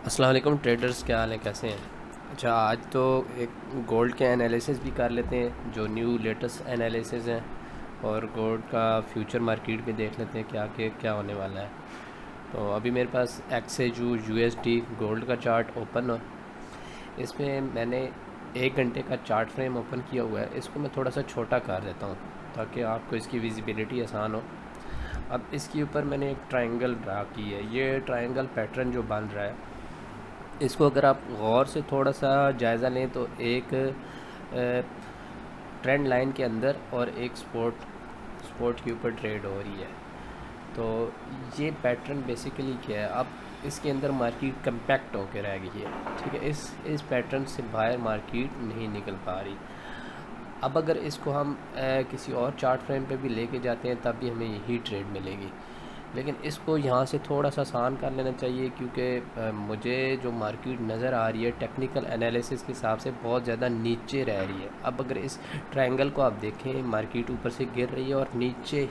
السلام علیکم ٹریڈرز، کیا حال ہے؟ کیسے ہیں؟ اچھا، آج تو ایک گولڈ کے انالیسس بھی کر لیتے ہیں جو نیو لیٹسٹ انالیسس ہیں، اور گولڈ کا فیوچر مارکیٹ بھی دیکھ لیتے ہیں کیا ہونے والا ہے۔ تو ابھی میرے پاس XAU USD گولڈ کا چارٹ اوپن ہے۔ اس میں نے 1 گھنٹے کا چارٹ فریم اوپن کیا ہوا ہے۔ اس کو میں تھوڑا سا چھوٹا کر دیتا ہوں تاکہ آپ کو اس کی ویزیبلٹی آسان ہو۔ اب اس کے اوپر میں نے ایک ٹرائنگل ڈرا کی ہے۔ یہ ٹرائنگل پیٹرن جو بن رہا ہے، اس کو اگر آپ غور سے تھوڑا سا جائزہ لیں تو ایک ٹرینڈ لائن کے اندر اور ایک سپورٹ کے اوپر ٹریڈ ہو رہی ہے۔ تو یہ پیٹرن بیسیکلی کیا ہے؟ اب اس کے اندر مارکیٹ کمپیکٹ ہو کے رہ گئی ہے، ٹھیک ہے۔ اس پیٹرن سے باہر مارکیٹ نہیں نکل پا رہی۔ اب اگر اس کو ہم کسی اور چارٹ فریم پہ بھی لے کے جاتے ہیں تب بھی ہمیں یہی ٹریڈ ملے گی، لیکن اس کو یہاں سے تھوڑا سا آسان کر لینا چاہیے، کیونکہ مجھے جو مارکیٹ نظر آ رہی ہے ٹیکنیکل انالیسس کے حساب سے بہت زیادہ نیچے رہ رہی ہے۔ اب اگر اس ٹرائنگل کو آپ دیکھیں، مارکیٹ اوپر سے گر رہی ہے اور نیچے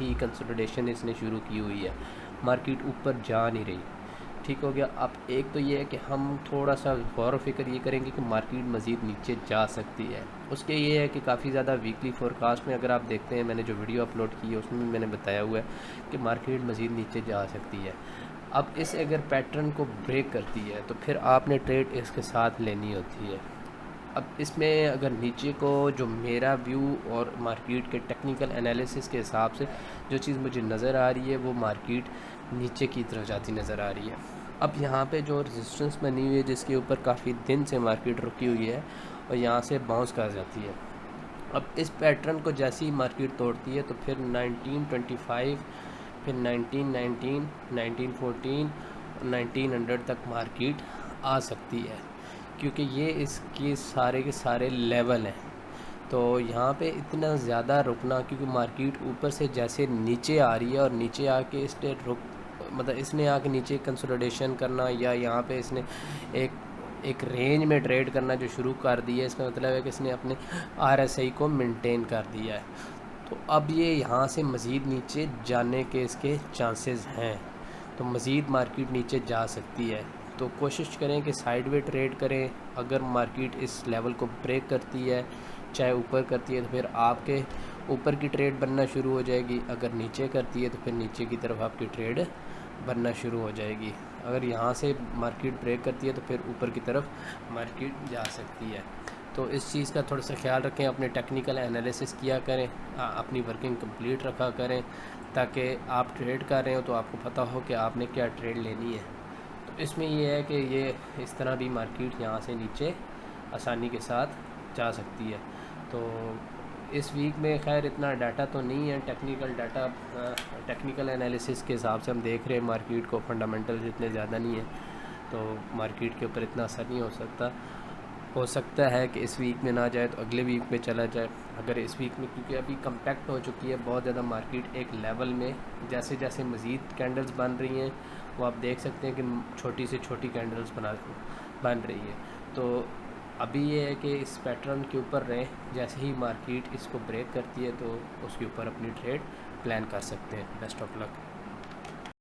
ہی کنسولیڈیشن اس نے شروع کی ہوئی ہے، مارکیٹ اوپر جا نہیں رہی۔ ٹھیک ہو گیا۔ اب ایک تو یہ ہے کہ ہم تھوڑا سا غور و فکر یہ کریں گے کہ مارکیٹ مزید نیچے جا سکتی ہے۔ اس کے یہ ہے کہ کافی زیادہ ویکلی فورکاسٹ میں اگر آپ دیکھتے ہیں، میں نے جو ویڈیو اپلوڈ کی ہے اس میں نے بتایا ہوا ہے کہ مارکیٹ مزید نیچے جا سکتی ہے۔ اب اس اگر پیٹرن کو بریک کرتی ہے تو پھر آپ نے ٹریڈ اس کے ساتھ لینی ہوتی ہے۔ اب اس میں اگر نیچے کو جو میرا ویو اور مارکیٹ کے ٹیکنیکل انالیسس کے حساب سے جو چیز مجھے نظر آ رہی ہے، وہ مارکیٹ نیچے کی طرف جاتی نظر آ رہی ہے۔ اب یہاں پہ جو ریزسٹنس بنی ہوئی ہے جس کے اوپر کافی دن سے مارکیٹ رکی ہوئی ہے، اور یہاں سے باؤنس کر جاتی ہے۔ اب اس پیٹرن کو جیسی ہی مارکیٹ توڑتی ہے تو پھر 1925، پھر 1919، 1914 اور 1900 تک مارکیٹ آ سکتی ہے، کیونکہ یہ اس کے سارے لیول ہیں۔ تو یہاں پہ اتنا زیادہ رکنا، کیونکہ مارکیٹ اوپر سے جیسے نیچے آ رہی ہے اور نیچے آ کے اس نے آ کے نیچے کنسولیڈیشن کرنا، یا یہاں پہ اس نے ایک رینج میں ٹریڈ کرنا جو شروع کر دی ہے، اس کا مطلب ہے کہ اس نے اپنے RSI کو مینٹین کر دیا ہے۔ تو اب یہ یہاں سے مزید نیچے جانے کے اس کے چانسز ہیں، تو مزید مارکیٹ نیچے جا سکتی ہے۔ تو کوشش کریں کہ سائیڈ وے ٹریڈ کریں۔ اگر مارکیٹ اس لیول کو بریک کرتی ہے، چاہے اوپر کرتی ہے، تو پھر آپ کے اوپر کی ٹریڈ بننا شروع ہو جائے گی۔ اگر نیچے کرتی ہے تو پھر نیچے کی طرف آپ کی ٹریڈ بننا شروع ہو جائے گی۔ اگر یہاں سے مارکیٹ بریک کرتی ہے تو پھر اوپر کی طرف مارکیٹ جا سکتی ہے۔ تو اس چیز کا تھوڑا سا خیال رکھیں، اپنے ٹیکنیکل انالیسس کیا کریں، اپنی ورکنگ کمپلیٹ رکھا کریں، تاکہ آپ ٹریڈ کر رہے ہو تو آپ کو پتہ ہو کہ آپ نے کیا ٹریڈ لینی ہے۔ تو اس میں یہ ہے کہ یہ اس طرح بھی مارکیٹ یہاں سے نیچے آسانی کے ساتھ جا سکتی ہے۔ تو اس ویک میں خیر اتنا ڈاٹا تو نہیں ہے، ٹیکنیکل انالیسس کے حساب سے ہم دیکھ رہے ہیں مارکیٹ کو، فنڈامنٹلز اتنے زیادہ نہیں ہیں، تو مارکیٹ کے اوپر اتنا اثر نہیں ہو سکتا ہے کہ اس ویک میں نہ جائے تو اگلے ویک میں چلا جائے۔ اگر اس ویک میں، کیونکہ ابھی کمپیکٹ ہو چکی ہے بہت زیادہ مارکیٹ ایک لیول میں، جیسے جیسے مزید کینڈلز بن رہی ہیں وہ آپ دیکھ سکتے ہیں کہ چھوٹی سے چھوٹی کینڈلز بن رہی ہے۔ تو ابھی یہ ہے کہ اس پیٹرن کے اوپر رہیں، جیسے ہی مارکیٹ اس کو بریک کرتی ہے تو اس کے اوپر اپنی ٹریڈ پلان کر سکتے ہیں۔ Best of look.